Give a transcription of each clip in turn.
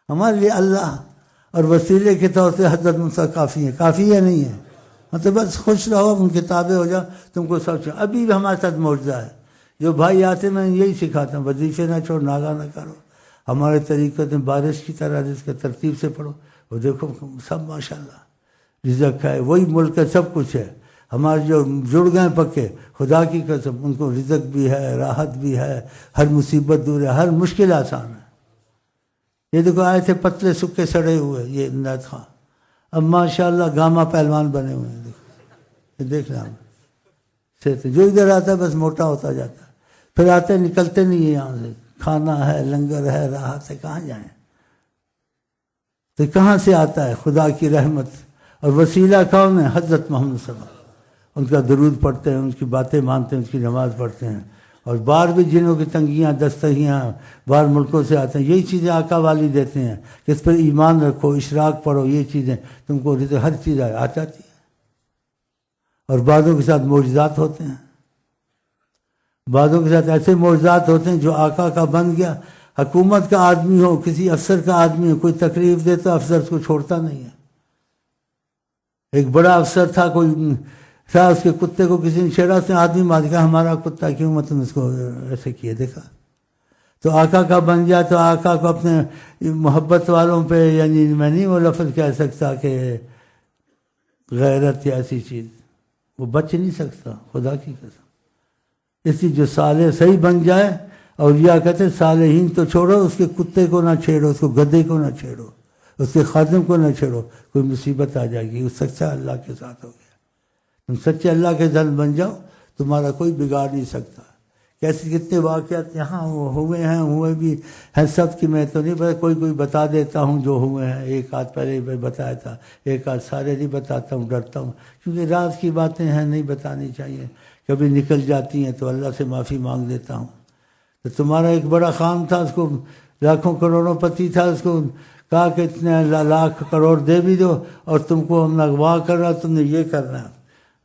ہمارے لیے اللہ اور وسیلے کے طور سے حضرت موسیٰ کافی ہے. کافی ہے نہیں ہے مطلب بس خوش رہو ان کے تابع ہو جاؤ تم کو سب. ابھی بھی ہمارے ساتھ معجزہ ہے. جو بھائی آتے میں یہی سکھاتا ہوں وظیفے نہ چھوڑ ناغہ نہ کرو. ہمارے طریقے میں بارش کی طرح جس کے ترتیب سے پڑھو. وہ دیکھو سب ماشاءاللہ رزق ہے. وہی ملک ہے سب کچھ ہے. ہمارے جو جڑ گئے پکے خدا کی قسم ان کو رزق بھی ہے راحت بھی ہے. ہر مصیبت دور ہے ہر مشکل آسان ہے. یہ دیکھو آئے تھے پتلے سکے سڑے ہوئے یہ عنایت خان اب ماشاءاللہ گاما پہلوان بنے ہوئے ہیں. دیکھو دیکھ رہا ہوں جو ادھر آتا ہے بس موٹا ہوتا جاتا ہے. پھر آتے نکلتے نہیں ہیں یہاں سے. کھانا ہے لنگر ہے راحت ہے کہاں جائیں. تو کہاں سے آتا ہے خدا کی رحمت. اور وسیلہ کون ہے حضرت محمد صلی اللہ علیہ وسلم. ان کا درود پڑھتے ہیں ان کی باتیں مانتے ہیں ان کی نماز پڑھتے ہیں. اور باہر بھی جنہوں کی تنگیاں دستگیاں باہر ملکوں سے آتے ہیں یہی چیزیں آقا والی دیتے ہیں کہ اس پر ایمان رکھو اشراق پڑھو. یہ چیزیں تم کو ہر چیز آ جاتی ہے. اور بعضوں کے ساتھ معجزات ہوتے ہیں. بعضوں کے ساتھ ایسے معجزات ہوتے ہیں جو آقا کا بن گیا. حکومت کا آدمی ہو کسی افسر کا آدمی ہو کوئی تکلیف دے تو افسر اس کو چھوڑتا نہیں ہے. ایک بڑا افسر تھا کوئی تھا اس کے کتے کو کسی نے چھیڑا اس نے آدمی مار دیا. ہمارا کتا کیوں مطلب اس کو ایسے کیے دیکھا. تو آقا کا بن گیا تو آقا کو اپنے محبت والوں پہ یعنی میں نہیں وہ لفظ کہہ سکتا کہ غیرت یا ایسی چیز وہ بچ نہیں سکتا خدا کی قسم. اس لیے جو صالح صحیح بن جائے اولیاء کہتے ہیں صالحین تو چھوڑو اس کے کتے کو نہ چھیڑو اس کو گدھے کو نہ چھیڑو اس کے خادم کو نہ چھیڑو کوئی مصیبت آ جائے گی. وہ سچا اللہ کے ساتھ ہو گیا. تم سچے اللہ کے ساتھ بن جاؤ تمہارا کوئی بگاڑ نہیں سکتا. کیسے کتنے واقعات یہاں ہوئے ہیں ہوئے بھی ہیں سب کی میں تو نہیں بتا کوئی بتا دیتا ہوں جو ہوئے ہیں. ایک آدھ پہلے میں بتایا تھا ایک آدھ سارے نہیں بتاتا ہوں ڈرتا ہوں کیونکہ راز کی باتیں ہیں نہیں بتانی چاہیے. کبھی نکل جاتی ہیں تو اللہ سے معافی مانگ دیتا ہوں. تو تمہارا ایک بڑا خان تھا اس کو لاکھوں کروڑوں پتی تھا اس کو کہا کہ اتنے لاکھ کروڑ دے بھی دو اور تم کو ہم اغوا کر رہا تم نے یہ کرنا ہے.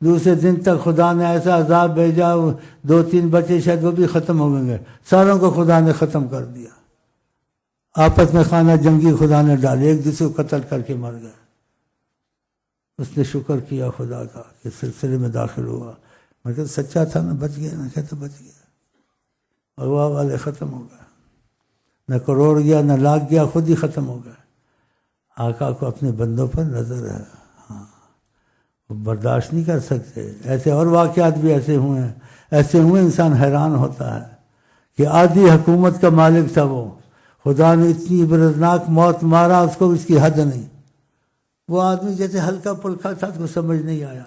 دوسرے دن تک خدا نے ایسا عذاب بھیجا 2-3 بچے شاید وہ بھی ختم ہو گئے. ساروں کو خدا نے ختم کر دیا. آپس میں خانہ جنگی خدا نے ڈالے ایک دوسرے کو قتل کر کے مر گئے. اس نے شکر کیا خدا کا کہ سلسلے میں داخل ہوا. میں کہتا سچا تھا نا بچ گیا نہ کہتا بچ گیا. اغوا والے ختم ہو گئے. نہ کروڑ گیا نہ لاکھ گیا خود ہی ختم ہو گئے. آقا کو اپنے بندوں پر نظر ہے. ہاں وہ برداشت نہیں کر سکتے. ایسے اور واقعات بھی ایسے ہوئے ہیں ایسے ہوئے انسان حیران ہوتا ہے کہ آدھی حکومت کا مالک تھا وہ. خدا نے اتنی عبرتناک موت مارا اس کو اس کی حد نہیں. وہ آدمی جیسے ہلکا پلکا تھا اس کو سمجھ نہیں آیا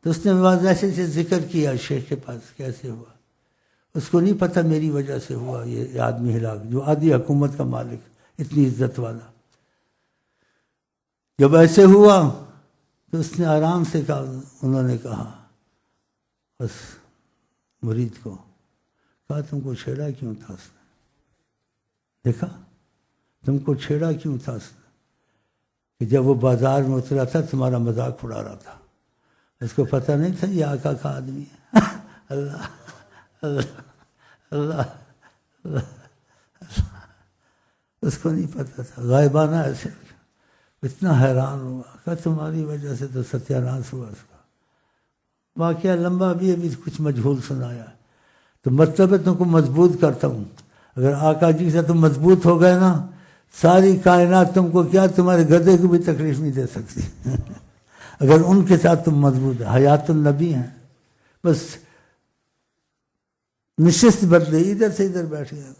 تو اس نے ایسے سے ذکر کیا شیخ کے پاس کیسے ہوا. اس کو نہیں پتہ میری وجہ سے ہوا یہ آدمی ہلاک جو آدھی حکومت کا مالک اتنی عزت والا. جب ایسے ہوا تو اس نے آرام سے کہا. انہوں نے کہا بس مرید کو کہا تم کو چھیڑا کیوں تھا اس نے. دیکھا تم کو چھیڑا کیوں تھا اس نے کہ جب وہ بازار میں اترا تھا تمہارا مذاق اڑا رہا تھا. اس کو پتہ نہیں تھا یہ آقا کا آدمی ہے. اللہ اللہ اللہ اللہ اس کو نہیں پتہ تھا. غائبانہ ایسے اتنا حیران ہوا کہ تمہاری وجہ سے تو ستیہ ناش ہوا. اس کا واقعہ لمبا بھی ابھی کچھ مجہول سنایا. تو مطلب ہے تم کو مضبوط کرتا ہوں. اگر آقا جی سے تم مضبوط ہو گئے نا ساری کائنات تم کو کیا تمہارے گدھے کو بھی تکلیف نہیں دے سکتی. اگر ان کے ساتھ تم مضبوط حیات النبی ہیں بس نشست بدلے ادھر سے ادھر بیٹھ گئے.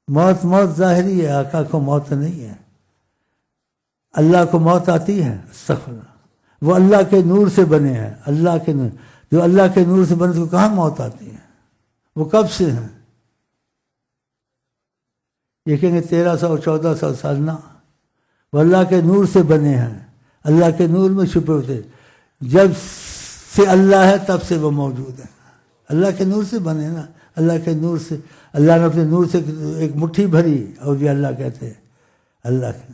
بس موت ظاہری ہے. آقا کو موت نہیں ہے. اللہ کو موت آتی ہے استغفر اللہ. وہ اللہ کے نور سے بنے ہیں. اللہ کے نور جو اللہ کے نور سے بنے تو کہاں موت آتی ہے. وہ کب سے ہیں یہ کہیں گے 1300-1400 سال نہ. وہ اللہ کے نور سے بنے ہیں. اللہ کے نور میں چھپے ہوتے. جب سے اللہ ہے تب سے وہ موجود ہے. اللہ کے نور سے بنے نا. اللہ کے نور سے اللہ نے اپنے نور سے ایک مٹھی بھری اور یہ اللہ کہتے ہیں اللہ کے.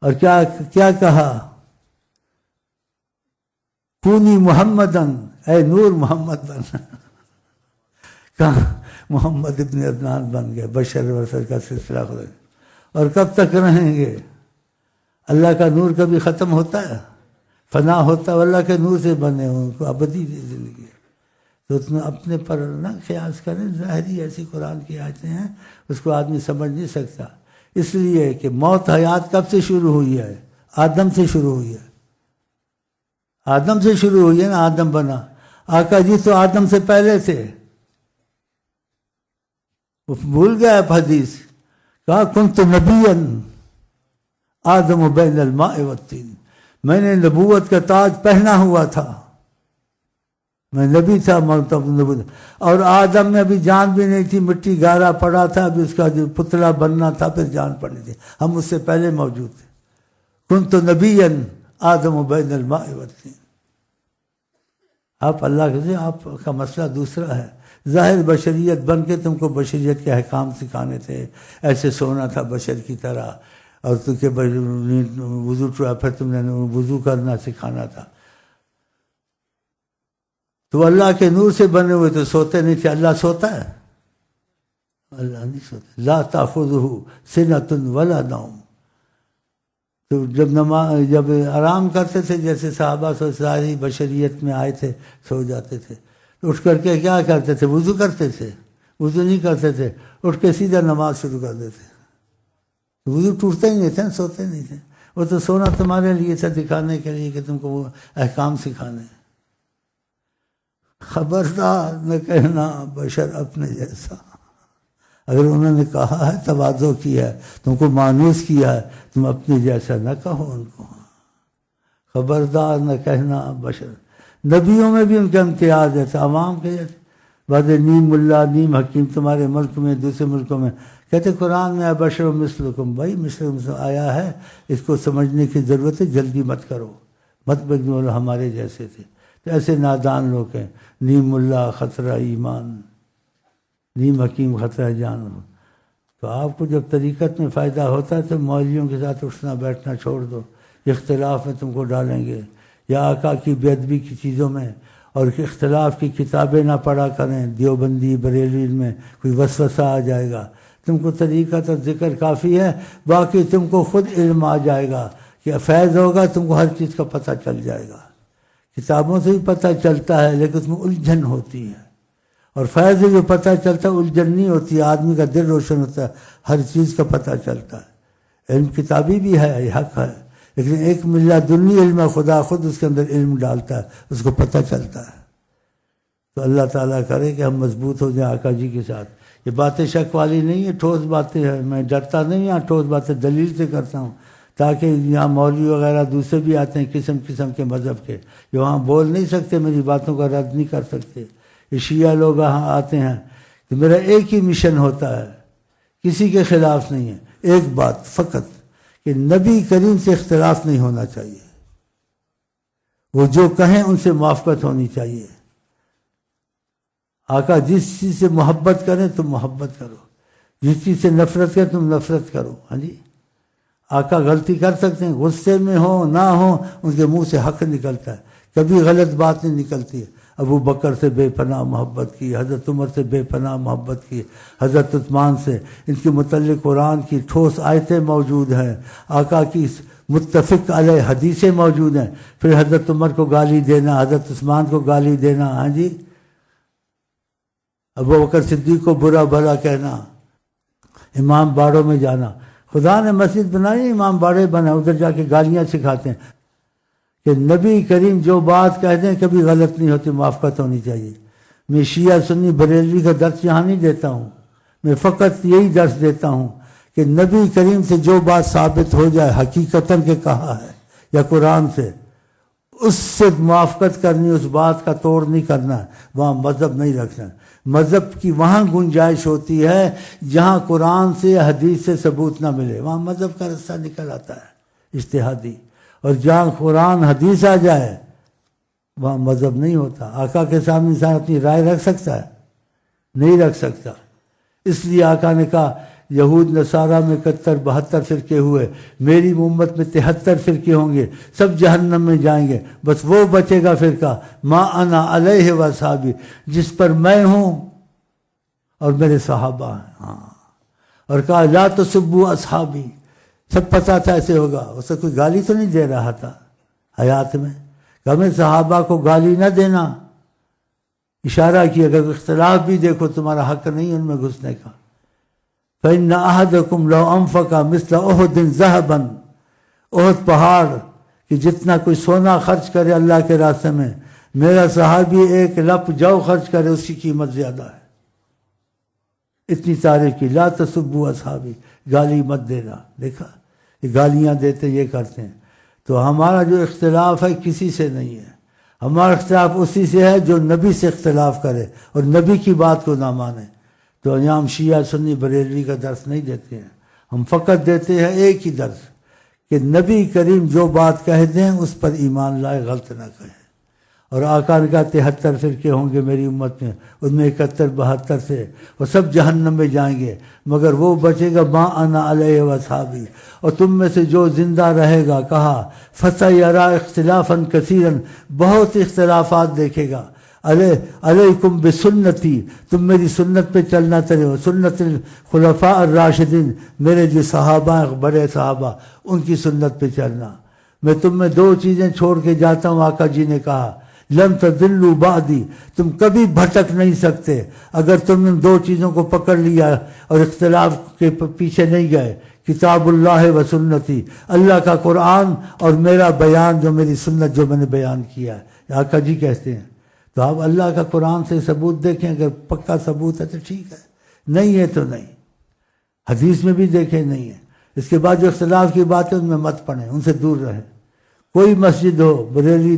اور کیا کہا کونی محمدن اے نور محمد بن. کہاں محمد ابن عدنان بن گئے، بشر وسر کا سلسلہ خدا۔ اور کب تک رہیں گے؟ اللہ کا نور کبھی ختم ہوتا ہے؟ فنا ہوتا ہے؟ اللہ کے نور سے بنے ان کو ابدی زندگی ہے۔ تو اس میں اپنے پر نہ قیاس کریں، ظاہری ایسی قرآن کی آیتیں ہیں اس کو آدمی سمجھ نہیں سکتا۔ اس لیے کہ موت حیات کب سے شروع ہوئی ہے؟ آدم سے شروع ہوئی ہے، آدم سے شروع ہوئی ہے نا، آدم بنا۔ آقا جی تو آدم سے پہلے تھے، وہ بھول گیا حدیث، کہا کنت نبیا آدم بین الماء والطین، میں نے نبوت کا تاج پہنا ہوا تھا، میں نبی تھا، اور آدم میں ابھی جان بھی نہیں تھی، مٹی گارا پڑا تھا، ابھی اس کا جو پتلا بننا تھا پھر جان پڑنی تھی، ہم اس سے پہلے موجود تھے۔ کنت نبیا آدم بین الماء والطین۔ آپ اللہ کے، آپ کا مسئلہ دوسرا ہے، ظاہر بشریت بن کے تم کو بشریت کے احکام سکھانے تھے، ایسے سونا تھا بشر کی طرح، اور تو کہ وضو ٹوٹا پھر تم نے وضو کرنا سکھانا تھا۔ تو اللہ کے نور سے بنے ہوئے تو سوتے نہیں تھے۔ اللہ سوتا ہے؟ اللہ نہیں سوتا، لا تأخذہ سنۃ ولا نوم۔ تو جب آرام کرتے تھے، جیسے صحابہ ساری بشریت میں آئے تھے، سو جاتے تھے، تو اٹھ کر کے کیا کرتے تھے؟ وضو کرتے تھے؟ وضو نہیں کرتے تھے، اٹھ کے سیدھا نماز شروع کر دیتے۔ وضو ٹوٹتے ہی نہیں تھے، سوتے نہیں تھے۔ وہ تو سونا تمہارے لیے تھا، دکھانے کے لیے کہ تم کو وہ احکام سکھانے۔ خبردار نہ کہنا بشر اپنے جیسا، اگر انہوں نے کہا ہے، تواضع کیا ہے، تم کو مانوس کیا ہے، تم اپنے جیسا نہ کہو ان کو۔ خبردار نہ کہنا بشر۔ نبیوں میں بھی ان کا امتیاز ہے، عوام کے جیسے بعد نیم ملا نیم حکیم، تمہارے ملک میں دوسرے ملکوں میں کہتے قرآن میں بشر مثلکم، بھائی مثل آیا ہے، اس کو سمجھنے کی ضرورت ہے، جلدی مت کرو، مت بگنو ہمارے جیسے تھے۔ تو ایسے نادان لوگ ہیں، نیم ملا خطرہ ایمان، نیم حکیم خطرہ جان ہو۔ تو آپ کو جب طریقت میں فائدہ ہوتا ہے تو مولویوں کے ساتھ اٹھنا بیٹھنا چھوڑ دو، اختلاف میں تم کو ڈالیں گے، یا آقا کی بے ادبی کی چیزوں میں اور اختلاف کی کتابیں نہ پڑھا کریں، دیوبندی بریلوی میں کوئی وسوسہ آ جائے گا۔ تم کو طریقت اور ذکر کافی ہے، باقی تم کو خود علم آ جائے گا کہ فیض ہوگا، تم کو ہر چیز کا پتہ چل جائے گا۔ کتابوں سے بھی پتہ چلتا ہے لیکن اس میں الجھن ہوتی ہے، اور فیض سے جو پتہ چلتا ہے الجھن نہیں ہوتی ہے، آدمی کا دل روشن ہوتا ہے، ہر چیز کا پتہ چلتا ہے۔ علم کتابی بھی ہے، یہ حق ہے، لیکن ایک ملا دنی علم ہے، خدا خود اس کے اندر علم ڈالتا ہے، اس کو پتہ چلتا ہے۔ تو اللہ تعالیٰ کرے کہ ہم مضبوط ہو جائیں آقا جی کے ساتھ۔ یہ باتیں شک والی نہیں ہے، ٹھوس باتیں ہیں، میں ڈرتا نہیں ہوں، ٹھوس باتیں دلیل سے کرتا ہوں، تاکہ یہاں مولوی وغیرہ دوسرے بھی آتے ہیں قسم قسم کے مذہب کے، جو وہاں بول نہیں سکتے، میری باتوں کا رد نہیں کر سکتے۔ یہ شیعہ لوگ یہاں آتے ہیں، تو میرا ایک ہی مشن ہوتا ہے، کسی کے خلاف نہیں ہے، ایک بات فقط کہ نبی کریم سے اختلاف نہیں ہونا چاہیے، وہ جو کہیں ان سے موافقت ہونی چاہیے۔ آقا جس چیز سے محبت کریں تم محبت کرو، جس چیز سے نفرت کریں تم نفرت کرو۔ ہاں جی، آقا غلطی کر سکتے ہیں، غصے میں ہو نہ ہو ان کے منہ سے حق نکلتا ہے، کبھی غلط بات نہیں نکلتی ہے۔ ابو بکر سے بے پناہ محبت کی، حضرت عمر سے بے پناہ محبت کی، حضرت عثمان سے، ان کے متعلق قرآن کی ٹھوس آیتیں موجود ہیں، آقا کی متفق علیہ حدیثیں موجود ہیں۔ پھر حضرت عمر کو گالی دینا، حضرت عثمان کو گالی دینا، ہاں جی، ابو بکر صدیق کو برا بھلا کہنا، امام باڑوں میں جانا۔ خدا نے مسجد بنائی، امام باڑے بنا، ادھر جا کے گالیاں سکھاتے ہیں کہ نبی کریم جو بات کہہ دیں کبھی غلط نہیں ہوتی، موافقت ہونی چاہیے۔ میں شیعہ سنی بریلوی کا درس یہاں نہیں دیتا ہوں، میں فقط یہی درس دیتا ہوں کہ نبی کریم سے جو بات ثابت ہو جائے حقیقتاً کہ کہا ہے یا قرآن سے، اس سے موافقت کرنی، اس بات کا توڑ نہیں کرنا، وہاں مذہب نہیں رکھنا۔ مذہب کی وہاں گنجائش ہوتی ہے جہاں قرآن سے حدیث سے ثبوت نہ ملے، وہاں مذہب کا رستہ نکل آتا ہے اجتہادی، اور جہاں قرآن حدیث آ جائے وہاں مذہب نہیں ہوتا۔ آقا کے سامنے انسان اپنی رائے رکھ سکتا ہے؟ نہیں رکھ سکتا۔ اس لیے آقا نے کہا یہود نصارہ میں 71-72 فرقے ہوئے، میری امت میں 73 فرقے ہوں گے، سب جہنم میں جائیں گے، بس وہ بچے گا فرقہ ما انا علیہ و اصحابی، جس پر میں ہوں اور میرے صحابہ ہیں. ہاں، اور کہا لا تسبوا اصحابی، سب پتہ تھا ایسے ہوگا، اسے کوئی گالی تو نہیں دے رہا تھا حیات میں کہ ہمیں صحابہ کو گالی نہ دینا. اشارہ کیا اگر اختلاف بھی دیکھو تمہارا حق نہیں ان میں گھسنے کا. فإن أحدكم لو أنفق مثل أحد ذهبا، احد پہاڑ کہ جتنا کوئی سونا خرچ کرے اللہ کے راستے میں، میرا صحابی ایک لپ جو خرچ کرے اس کی قیمت زیادہ ہے. اتنی تعریف کی. لا تسبوا اصحابی، گالی مت دینا. دیکھا یہ گالیاں دیتے یہ کرتے ہیں. تو ہمارا جو اختلاف ہے کسی سے نہیں ہے، ہمارا اختلاف اسی سے ہے جو نبی سے اختلاف کرے اور نبی کی بات کو نہ مانے. تو ہم شیعہ سنی بریلوی کا درس نہیں دیتے ہیں، ہم فقط دیتے ہیں ایک ہی درس کہ نبی کریم جو بات کہہ دیں اس پر ایمان لائے، غلط نہ کہیں. اور آقا نے کہا 73 فرقے ہوں گے میری امت میں، ان میں 71 72 سے وہ سب جہنم میں جائیں گے، مگر وہ بچے گا ما انا علیہ واصحابی. اور تم میں سے جو زندہ رہے گا، کہا فسیرا اختلافا کثیرا، بہت اختلافات دیکھے گا. علیکم بسنتی، تم میری سنت پہ چلنا چلے ہو، سنت الخلفاء الراشدین، میرے جو صحابہ بڑے صحابہ ان کی سنت پہ چلنا. میں تم میں 2 چیزیں چھوڑ کے جاتا ہوں، آقا جی نے کہا لن تضلوا بعدی، تم کبھی بھٹک نہیں سکتے اگر تم نے 2 چیزوں کو پکڑ لیا اور اختلاف کے پیچھے نہیں گئے. کتاب اللہ و سنتی، اللہ کا قرآن اور میرا بیان جو میری سنت جو میں نے بیان کیا ہے. آقا جی کہتے ہیں تو آپ اللہ کا قرآن سے ثبوت دیکھیں، اگر پکا ثبوت ہے تو ٹھیک ہے، نہیں ہے تو نہیں. حدیث میں بھی دیکھیں نہیں ہے. اس کے بعد جو اختلاف کی بات ہے ان میں مت پڑھیں، ان سے دور رہیں. کوئی مسجد ہو بریلی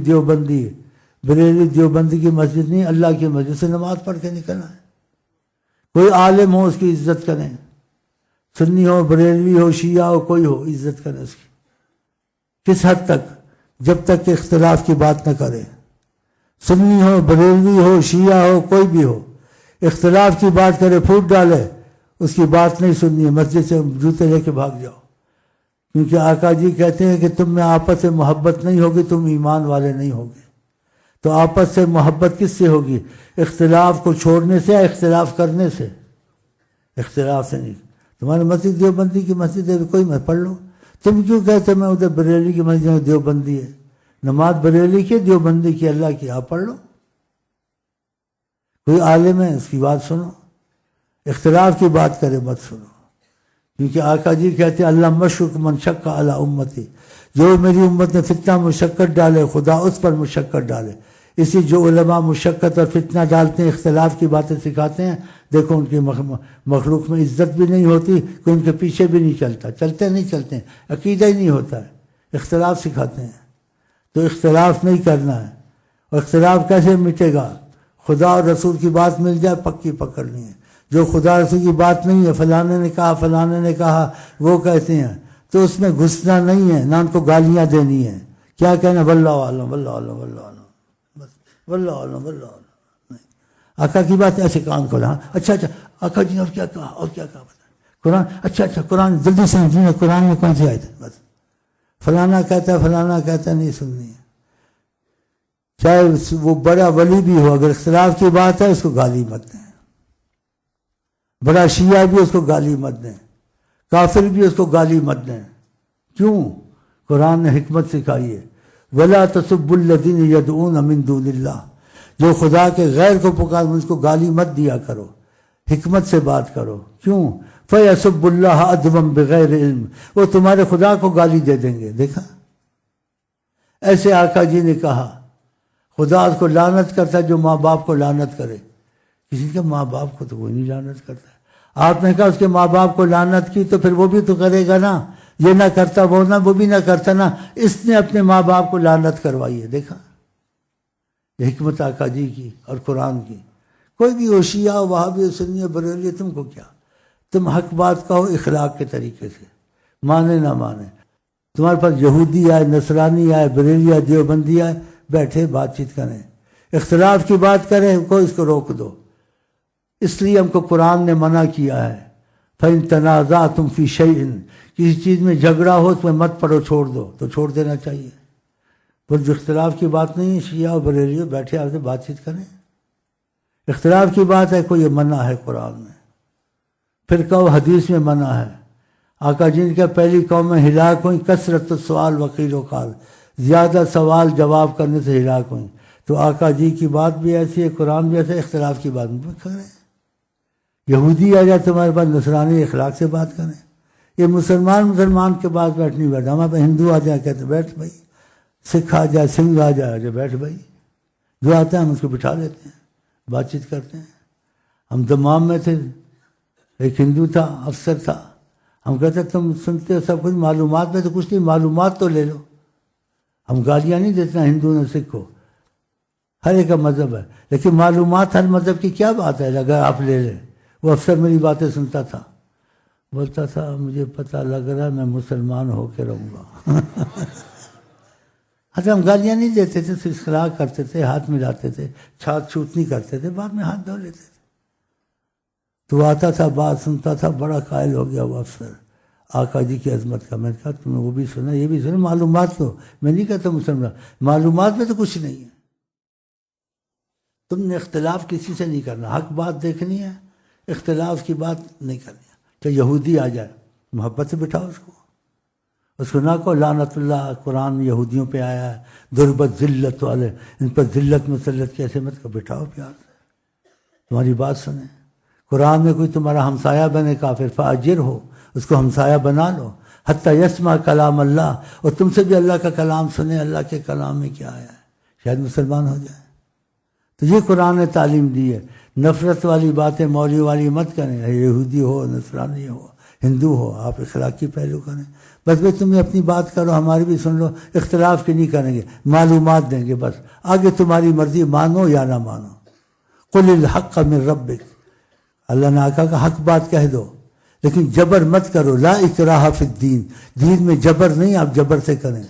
دیوبندی کی مسجد نہیں، اللہ کی مسجد سے نماز پڑھ کے نکلنا ہے. کوئی عالم ہو اس کی عزت کریں، سنی ہو بریلوی ہو شیعہ ہو کوئی ہو، عزت کریں اس کی. کس حد تک؟ جب تک کہ اختلاف کی بات نہ کریں. سنی ہو بریلوی ہو شیعہ ہو کوئی بھی ہو، اختلاف کی بات کرے پھوٹ ڈالے، اس کی بات نہیں سننی ہے، مسجد سے جوتے لے کے بھاگ جاؤ. کیونکہ آقا جی کہتے ہیں کہ تم میں آپس سے محبت نہیں ہوگی تم ایمان والے نہیں ہوگے. تو آپس سے محبت کس سے ہوگی؟ اختلاف کو چھوڑنے سے یا اختلاف کرنے سے؟ اختلاف سے نہیں. تمہاری مسجد دیوبندی کی مسجد ہے کوئی میں پڑھ لو، تم کیوں کہتے میں ادھر بریلی کی مسجد دیوبندی ہے؟ نماز بریلی کی دیوبندی کی اللہ کی، آپ پڑھ لو. کوئی عالم ہے اس کی بات سنو، اختلاف کی بات کرے مت سنو. کیونکہ آقا جی کہتے ہیں اللہ مشکک من شک علی امتی، جو میری امت میں فتنہ مشقت ڈالے خدا اس پر مشقت ڈالے. اسی جو علماء مشقت اور فتنہ ڈالتے ہیں، اختلاف کی باتیں سکھاتے ہیں، دیکھو ان کی مخلوق میں عزت بھی نہیں ہوتی کہ ان کے پیچھے بھی نہیں چلتے ہیں، عقیدہ ہی نہیں ہوتا ہے، اختلاف سکھاتے ہیں. تو اختلاف نہیں کرنا ہے. اور اختلاف کیسے مٹے گا؟ خدا اور رسول کی بات مل جائے پکی پکڑنی ہے. جو خدا رسول کی بات نہیں ہے، فلانے نے کہا وہ کہتے ہیں، تو اس میں گھسنا نہیں ہے، نہ ان کو گالیاں دینی ہے. کیا کہنا؟ واللہ عالم واللہ عالم واللہ عالم، بس واللہ عالم واللہ عالم. نہیں، آقا کی بات ایسے کان کھولا. اچھا آقا جی اور کیا کہا بتا قرآن. اچھا قرآن جلدی سمجھیے، قرآن میں کون سی آیت ہے؟ بس فلانا کہتا ہے نہیں سننی ہے. چاہے وہ بڑا ولی بھی ہو، اگر اختلاف کی بات ہے اس کو گالی مت دیں. بڑا شیعہ بھی اس کو گالی مت دیں، کافر بھی اس کو گالی مت دیں. کیوں؟ قرآن نے حکمت سکھائی ہے. وَلَا تَسُبُّوا الَّذِينَ يَدْعُونَ مِن دُونِ اللَّهِ، جو خدا کے غیر کو پکار اس کو گالی مت دیا کرو، حکمت سے بات کرو. کیوں؟ فَيَسُبُّ اللَّهَ عَدْوًا بِغَيْرِ عِلْمٍ، وہ تمہارے خدا کو گالی دے دیں گے. دیکھا ایسے آقا جی نے کہا خدا اس کو لعنت کرتا ہے جو ماں باپ کو لعنت کرے. کسی کے ماں باپ کو تو کوئی نہیں لعنت کرتا. آپ نے کہا اس کے ماں باپ کو لعنت کی تو پھر وہ بھی تو کرے گا نا، یہ نہ کرتا وہ بھی نہ کرتا نا، اس نے اپنے ماں باپ کو لعنت کروائی ہے. دیکھا یہ حکمت آقا جی کی اور قرآن کی. کوئی بھی ہو شیعہ ہو وہابی ہو سنی ہو بریلوی، تم کو کیا؟ تم حق بات کہو اخلاق کے طریقے سے، مانے نہ مانے. تمہارے پاس یہودی آئے، نصرانی آئے، بریلی آئے، دیوبندی آئے، بیٹھے بات چیت کریں، اختلاف کی بات کریں، کوئی اس کو روک دو. اس لیے ہم کو قرآن نے منع کیا ہے فَإِن تَنَازَعْتُمْ فِي شَيْءٍ، کسی چیز میں جھگڑا ہو اس میں مت پڑھو، چھوڑ دو، تو چھوڑ دینا چاہیے. پر جو اختلاف کی بات نہیں ہے، شیعہ اور بریلی بیٹھے آپ سے بات چیت کریں. اختلاف کی بات ہے کوئی منع ہے قرآن میں. پھر کہو حدیث میں منع ہے. آقا جی نے کہا پہلی قوم میں ہلاک ہوئی کثرت السؤال وقیل و قال، زیادہ سوال جواب کرنے سے ہلاک ہوئی. تو آقا جی کی بات بھی ایسی ہے، قرآن بھی ایسا ہے، اختلاف کی بات بھی کریں. یہودی آ جائے تمہارے پاس، نصرانی اخلاق سے بات کریں. یہ مسلمان کے پاس بیٹھ نہیں بیٹھا. ہمارے پاس ہندو آ جائے کہتے بیٹھ بھائی، سکھ آ جائے، سنگھ آ جائے بیٹھ بھائی، جو آتا ہے ہم اس کو بٹھا لیتے ہیں، بات چیت کرتے ہیں. ہم دمام میں تھے، ایک ہندو تھا، افسر تھا. ہم کہتے تم سنتے ہو سب کچھ، معلومات میں تو کچھ نہیں، معلومات تو لے لو. ہم گالیاں نہیں دیتے ہیں ہندو نے سکھ کو، ہر ایک کا مذہب ہے، لیکن معلومات ہر مذہب کی کیا بات ہے اگر آپ لے لیں. وہ افسر میری باتیں سنتا تھا، بولتا تھا مجھے پتہ لگ رہا ہے میں مسلمان ہو کے رہوں گا. اچھا ہم گالیاں نہیں دیتے تھے، صرف اخلاق کرتے تھے، ہاتھ ملاتے تھے، چھات چھوت نہیں کرتے تھے، بعد میں ہاتھ دھو لیتے تھے. تو آتا تھا، بات سنتا تھا، بڑا قائل ہو گیا وہ افسر آقا جی کی عظمت کا. میں نے کہا تم نے وہ بھی سنا، یہ بھی سنا، معلومات تو میں نہیں کہتا مسلمان، معلومات میں تو کچھ نہیں ہے. تم نے اختلاف کسی سے نہیں کرنا، حق بات دیکھنی ہے، اختلاف کی بات نہیں کرنی ہے. کہ یہودی آ جائے محبت سے بٹھاؤ اس کو نہ کہو لعنت اللہ قرآن میں یہودیوں پہ آیا ہے، ضربت ذلت والے، ان پر ذلت مسلط کیسے مت کہو، بٹھاؤ پیار سے، تمہاری بات سنیں. قرآن میں کوئی تمہارا ہمسایہ بنے کافر فاجر ہو، اس کو ہمسایہ بنا لو، حتیٰ یسمع کلام اللہ، اور تم سے بھی اللہ کا کلام سنے، اللہ کے کلام میں کیا آیا ہے، شاید مسلمان ہو جائے. تو یہ قرآن نے تعلیم دی ہے. نفرت والی باتیں مولوی والی مت کریں، یہودی ہو، نصرانی ہو، ہندو ہو، آپ اخلاقی پہلو کریں. بس بھائی تم اپنی بات کرو، ہماری بھی سن لو، اختلاف کی نہیں کریں گے، معلومات دیں گے بس، آگے تمہاری مرضی، مانو یا نہ مانو. قل الحق من ربک، اللہ نے آقا کا حق بات کہہ دو، لیکن جبر مت کرو. لا اکراہ فی الدین، دین میں جبر نہیں، آپ جبر سے کریں.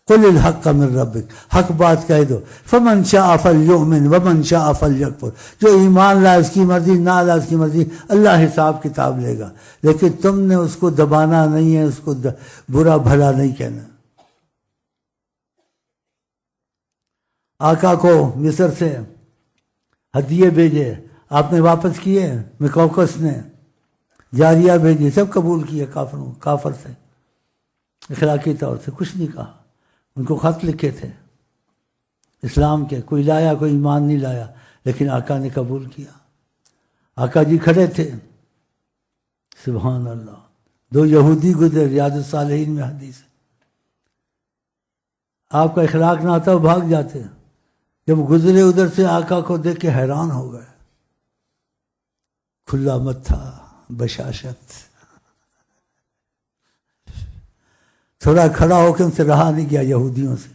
قل الحق من ربک، حق بات کہہ دو. فمن شاء فلیؤمن ومن شاء فلیکفر، جو ایمان لائے اس کی مرضی، نہ لائے اس کی مرضی، اللہ حساب کتاب لے گا. لیکن تم نے اس کو دبانا نہیں ہے، اس کو برا بھلا نہیں کہنا. آقا کو مصر سے ہدیے بھیجے، آپ نے واپس کیے. مکوکس نے جاریہ بھیجی، سب قبول کیے کافروں، کافر سے اخلاقی طور سے کچھ نہیں کہا. ان کو خط لکھے تھے اسلام کے، کوئی لایا کوئی ایمان نہیں لایا، لیکن آقا نے قبول کیا. آقا جی کھڑے تھے، سبحان اللہ. 2 یہودی گزرے، ریاض الصالحین میں حدیث ہے. آپ کا اخلاق نہ آتا وہ بھاگ جاتے. جب گزرے ادھر سے آقا کو دیکھ کے حیران ہو گئے. کھلا متھا، بشاشت، تھوڑا کھڑا ہو کے ان سے رہا نہیں گیا. یہودیوں سے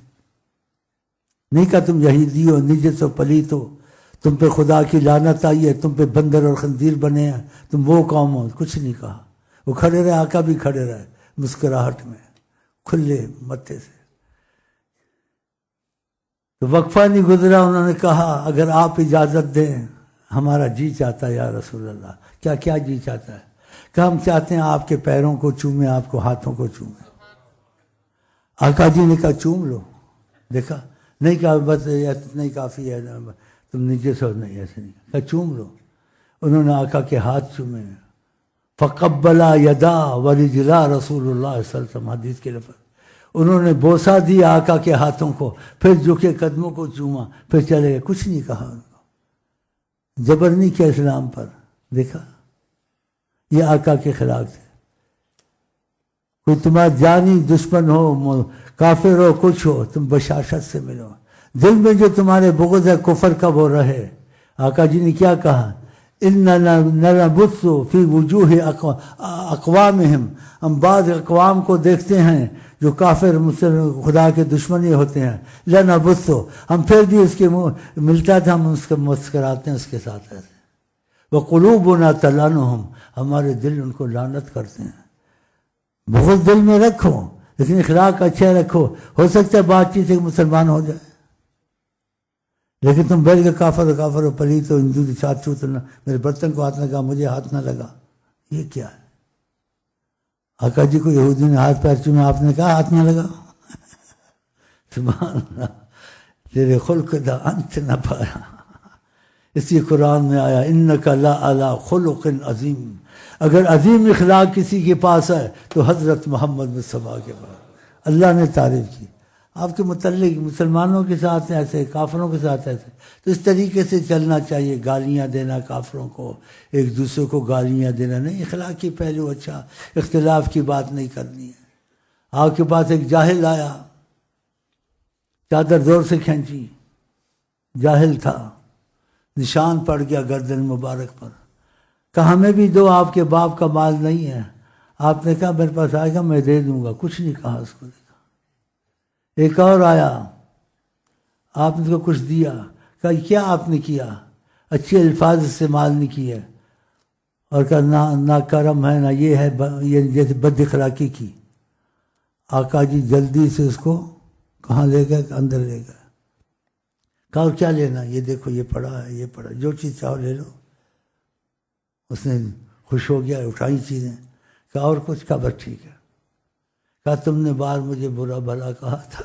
نہیں کہا تم یہودی ہو، نجس ہو، پلیت ہو، تم پہ خدا کی لعنت آئی ہے، تم پہ بندر اور خنزیر بنے ہیں، تم وہ قوم ہو، کچھ نہیں کہا. وہ کھڑے رہے، آقا بھی کھڑے رہے مسکراہٹ میں، کھلے متھے سے. تو وقفہ نہیں گزرا، انہوں نے کہا اگر آپ اجازت دیں ہمارا جی چاہتا ہے یا رسول اللہ. کیا جی چاہتا ہے؟ کہ ہم چاہتے ہیں آپ کے پیروں کو چومیں، آپ کو ہاتھوں کو چومیں. آقا جی نے کہا چوم لو. دیکھا نہیں کہا بس اتنا ہی کافی ہے، تم نیچے سے نہیں، ایسے نہیں کہا چوم لو. انہوں نے آقا کے ہاتھ چومے. فقبلا یدا ورجلا رسول اللہ صلی اللہ علیہ وسلم، حدیث کے لفظ. انہوں نے بوسہ دیا آقا کے ہاتھوں کو، پھر جھکے قدموں کو چوما، پھر چلے گئے. کچھ نہیں کہا ان کو، جبر نہیں کیا اسلام پر. دیکھا یہ آقا کے خلاف تھے. کوئی تمہارا جانی دشمن ہو، کافر ہو، کچھ ہو، تم بشاشت سے ملو. دل میں جو تمہارے بغض ہے کفر کا وہ رہے. آقا جی نے کیا کہا؟ اِنَّا نَبُثُّ فِي وُجُوهِ اقوامہم، ہم بعض اقوام کو دیکھتے ہیں جو کافر خدا کے دشمنی ہوتے ہیں. لَنَبُثُّ، ہم پھر بھی اس کے ملتا تھا، ہم اس کو مسکراتے ہیں اس کے ساتھ ایسے. وَقُلُوبُنَا تَلْعَنُهُمْ، ہمارے دل ان کو لعنت کرتے ہیں. بغض دل میں رکھو لیکن اخلاق اچھا رکھو، ہو سکتا ہے بات چیت سے مسلمان ہو جائے. لیکن تم بیٹھ کے کافر ہو، پلیت ہو، ہندو کے ساتھ چھوت، میرے برتن کو ہاتھ نہ لگا، مجھے ہاتھ نہ لگا، یہ کیا ہے؟ آقا جی کو یہودی نے ہاتھ پیر چومے، آپ نے کہا ہاتھ نہ لگا. سبحان اللہ، تیرے خلق دا انت نہ پایا. اسی قرآن میں آیا انک لعلی خلق عظیم، اگر عظیم اخلاق کسی کے پاس ہے تو حضرت محمد مصطفیٰ کے پاس۔ اللہ نے تعریف کی آپ کے متعلق، مسلمانوں کے ساتھ ایسے، کافروں کے ساتھ ایسے، تو اس طریقے سے چلنا چاہیے۔ گالیاں دینا کافروں کو، ایک دوسرے کو گالیاں دینا نہیں، اخلاقی پہلو اچھا، اختلاف کی بات نہیں کرنی ہے۔ آپ کے پاس ایک جاہل آیا، چادر زور سے کھینچی، جاہل تھا، نشان پڑ گیا گردن مبارک پر، کہا ہمیں بھی دو، آپ کے باپ کا مال نہیں ہے۔ آپ نے کہا میرے پاس آئے گا میں دے دوں گا، کچھ نہیں کہا اس کو۔ ایک اور آیا، آپ نے اس کو کچھ دیا، کہا کیا آپ نے کیا؟ اچھے الفاظ استعمال نہیں کیے، اور کہا نہ کرم ہے نہ یہ ہے، یہ جیسے بد اخلاقی کی۔ آقا جی جلدی سے اس کو کہاں لے گئے؟ اندر لے گئے۔ کہا کیا لینا؟ یہ دیکھو یہ پڑا ہے، یہ پڑا، جو چیز چاہو لے لو۔ اس نے خوش ہو گیا، اٹھائی چیزیں، کہا اور کچھ؟ کہا بس ٹھیک ہے۔ کہا تم نے بار مجھے برا بھلا کہا تھا،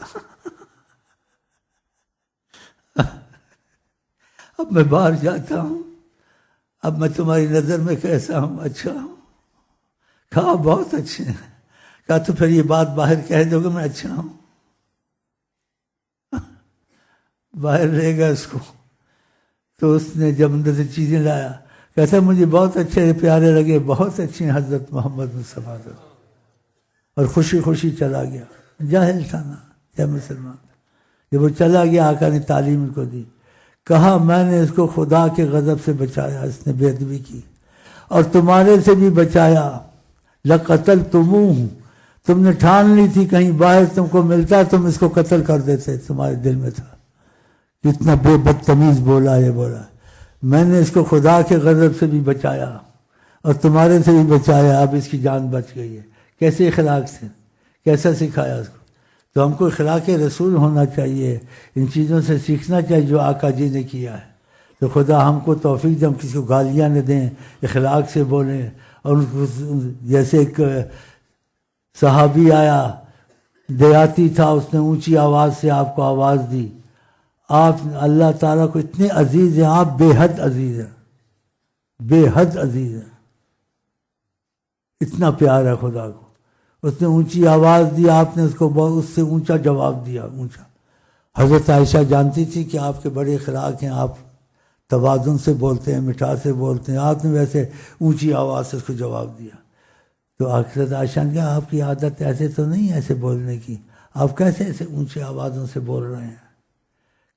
اب میں باہر جاتا ہوں، اب میں تمہاری نظر میں کیسا ہوں؟ اچھا ہوں؟ کہا بہت اچھے ہیں۔ کہا تو پھر یہ بات باہر کہہ دو کہ میں اچھا ہوں؟ باہر لے گا اس کو، تو اس نے جب اندر سے چیزیں لایا، کہتا مجھے بہت اچھے پیارے لگے، بہت اچھے ہیں حضرت محمد مصطفیٰ، اور خوشی خوشی چلا گیا۔ جاہل تھا نا، یا مسلمان تھا۔ جب وہ چلا گیا، آقا نے تعلیم کو دی، کہا میں نے اس کو خدا کے غضب سے بچایا، اس نے بے ادبی کی، اور تمہارے سے بھی بچایا۔ لَقَتَلْتُمُوهُ، تم نے ٹھان لی تھی کہیں باہر تم کو ملتا تم اس کو قتل کر دیتے، تمہارے دل میں تھا۔ کتنا بے بدتمیز بولا یہ بولا، میں نے اس کو خدا کے غضب سے بھی بچایا اور تمہارے سے بھی بچایا، اب اس کی جان بچ گئی ہے۔ کیسے اخلاق سے، کیسا سکھایا اس کو؟ تو ہم کو اخلاق رسول ہونا چاہیے، ان چیزوں سے سیکھنا چاہیے جو آقا جی نے کیا ہے۔ تو خدا ہم کو توفیق دے، ہم کسی کو گالیاں نہ دیں، اخلاق سے بولیں۔ اور جیسے ایک صحابی آیا، دیہاتی تھا، اس نے اونچی آواز سے آپ کو آواز دی، آپ اللہ تعالیٰ کو اتنے عزیز ہیں، آپ بے حد عزیز ہیں، بے حد عزیز ہیں، اتنا پیار ہے خدا کو۔ اس نے اونچی آواز دی، آپ نے اس کو اس سے اونچا جواب دیا، اونچا۔ حضرت عائشہ جانتی تھی کہ آپ کے بڑے اخلاق ہیں، آپ توازن سے بولتے ہیں، مٹھاس سے بولتے ہیں، آپ نے ویسے اونچی آواز سے اس کو جواب دیا۔ تو حضرت عائشہ نے کہا آپ کی عادت ایسے تو نہیں ایسے بولنے کی، آپ کیسے ایسے اونچی آوازوں سے بول رہے ہیں؟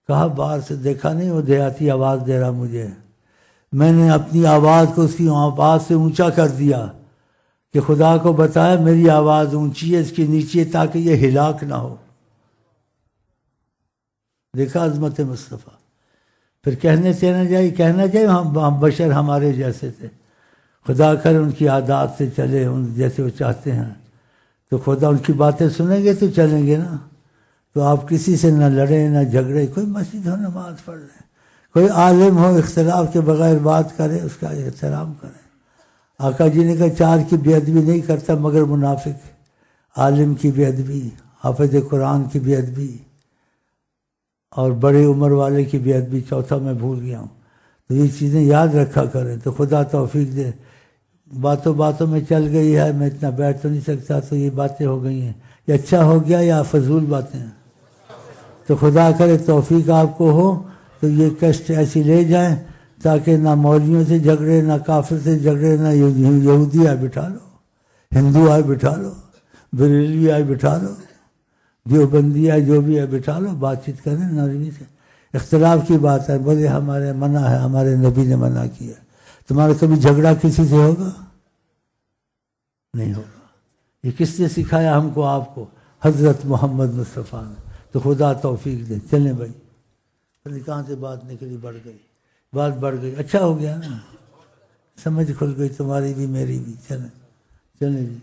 کہا باہر سے دیکھا نہیں وہ دیہاتی آواز دے رہا مجھے، میں نے اپنی آواز کو اس کی آواز سے اونچا کر دیا کہ خدا کو بتایا میری آواز اونچی ہے، اس کی نیچی ہے، تاکہ یہ ہلاک نہ ہو۔ دیکھا عظمت مصطفیٰ۔ پھر کہنا چاہیے ہم بشر ہمارے جیسے تھے، خدا کرے ان کی عادات سے چلے، ان جیسے وہ چاہتے ہیں، تو خدا ان کی باتیں سنیں گے تو چلیں گے نا۔ تو آپ کسی سے نہ لڑیں نہ جھگڑیں، کوئی مسجد ہو نماز پڑھ لیں، کوئی عالم ہو اختلاف کے بغیر بات کرے، اس کا احترام کریں۔ آقا جی نے کہا چار کی بے ادبی نہیں کرتا مگر منافق، عالم کی بے ادبی، حافظ قرآن کی بے ادبی، اور بڑے عمر والے کی بے ادبی، چوتھا میں بھول گیا ہوں۔ تو یہ چیزیں یاد رکھا کریں، تو خدا توفیق دے۔ باتوں باتوں میں چل گئی ہے، میں اتنا بیٹھ تو نہیں سکتا، تو یہ باتیں ہو گئی ہیں، یہ اچھا ہو گیا یا فضول باتیں ہیں؟ تو خدا کرے توفیق آپ کو ہو تو یہ کشٹ ایسی لے جائیں تاکہ نہ مولویوں سے جھگڑے، نہ کافر سے جھگڑے، نہ یہودی آئے بٹھا لو، ہندو آئے بٹھا لو، بریلوی آئے بٹھا لو، دیوبندی آئے، جو بھی ہے بٹھا لو، بات چیت کریں نرمی سے۔ اختلاف کی بات ہے، بولے ہمارے منع ہے، ہمارے نبی نے منع کیا۔ تمہارا کبھی جھگڑا کسی سے ہوگا؟ نہیں ہوگا۔ یہ کس نے سکھایا ہم کو آپ کو؟ حضرت محمد مصطفیٰ نے۔ تو خدا توفیق دے۔ چلیں بھائی، کہاں سے بات نکلی، بڑھ گئی، بات بڑھ گئی، اچھا ہو گیا نا، سمجھ کھل گئی تمہاری بھی میری بھی۔ چلیں چلیں جی۔